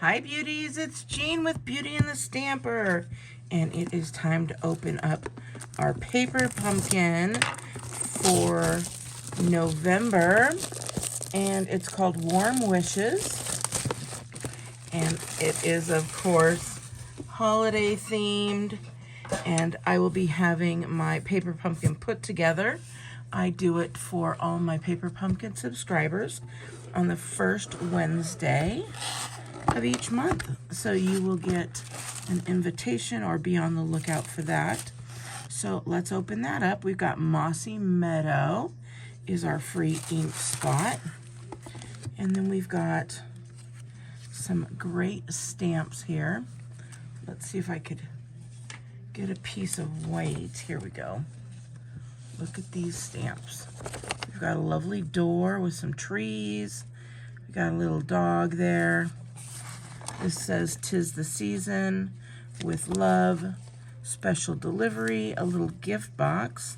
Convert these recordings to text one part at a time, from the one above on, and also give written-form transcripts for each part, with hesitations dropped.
Hi beauties, it's Jean with Beauty and the Stamper, and it is time to open up our paper pumpkin for November, and it's called Warm Wishes, and it is of course holiday themed, and I will be having my paper pumpkin put together. I do it for all my paper pumpkin subscribers on the first Wednesday of each month. So you will get an invitation or be on the lookout for that. So let's open that up. We've got Mossy Meadow is our free ink spot. And then we've got some great stamps here. Let's see if I could get a piece of white. Here we go. Look at these stamps. We've got a lovely door with some trees. We got a little dog there. This says, "'Tis the season, with love, special delivery," a little gift box,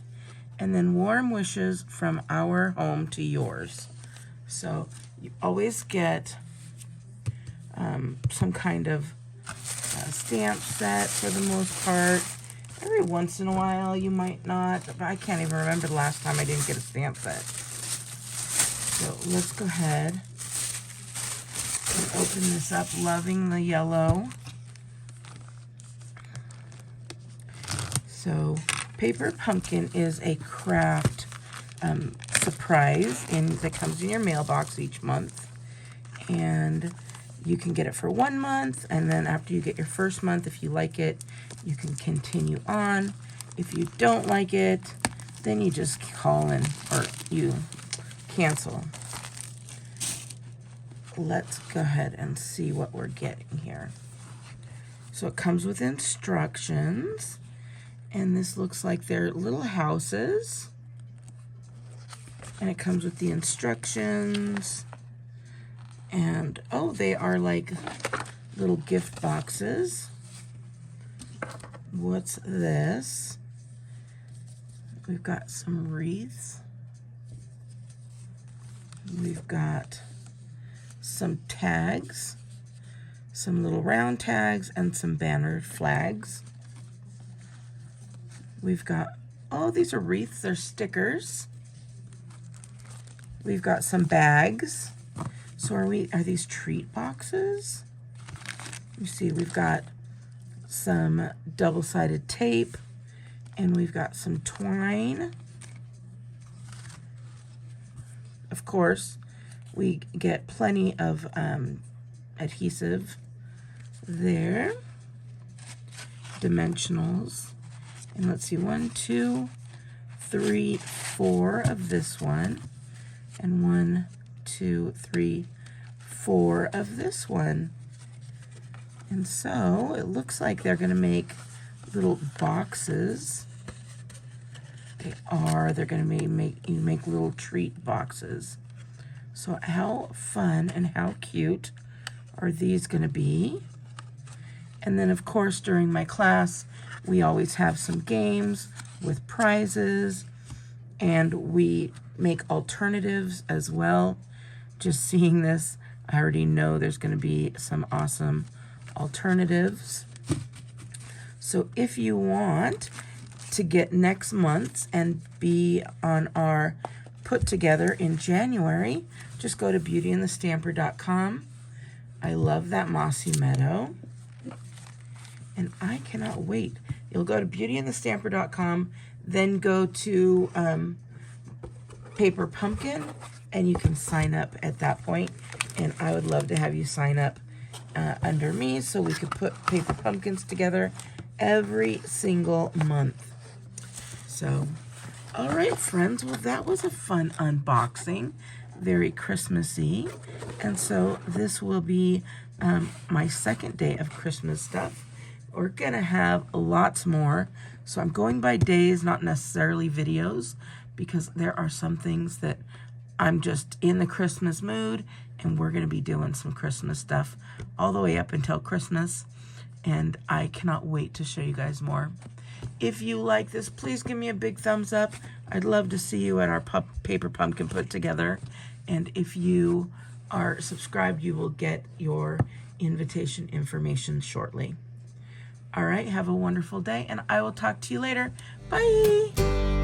and then warm wishes from our home to yours. So you always get some kind of stamp set for the most part. Every once in a while you might not, but I can't even remember the last time I didn't get a stamp set. So let's go ahead and open this up, loving the yellow. So paper pumpkin is a craft surprise that comes in your mailbox each month, and you can get it for 1 month, and then after you get your first month, if you like it, you can continue on. If you don't like it, then you just call in or you cancel. Let's go ahead and see what we're getting here. So it comes with instructions, and this looks like they're little houses, and it comes with the instructions, and oh, they are like little gift boxes. What's this? We've got some wreaths. We've got some tags, some little round tags, and some banner flags. We've got, oh, these are wreaths, they're stickers. We've got some bags. So are these treat boxes? You see, we've got some double-sided tape, and we've got some twine. Of course, we get plenty of adhesive there, dimensionals, and let's see, 1, 2, 3, 4 of this one, and 1, 2, 3, 4 of this one. And so it looks like they're going to make little boxes. They're going to make little treat boxes. So how fun and how cute are these going to be? And then of course during my class we always have some games with prizes, and we make alternatives as well. Just seeing this, I already know there's going to be some awesome alternatives. So if you want to get next month's and be on our put together in January, just go to BeautyandtheStamper.com. I love that Mossy Meadow, and I cannot wait. You'll go to BeautyandtheStamper.com, then go to Paper Pumpkin, and you can sign up at that point. And I would love to have you sign up under me so we could put paper pumpkins together every single month. So, all right, friends. Well, that was a fun unboxing, very Christmassy. And so this will be my second day of Christmas stuff. We're going to have lots more. So I'm going by days, not necessarily videos, because there are some things that I'm just in the Christmas mood, and we're going to be doing some Christmas stuff all the way up until Christmas, and I cannot wait to show you guys more. If you like this, please give me a big thumbs up. I'd love to see you at our paper pumpkin put together, and if you are subscribed, you will get your invitation information shortly. All right, have a wonderful day, and I will talk to you later. Bye.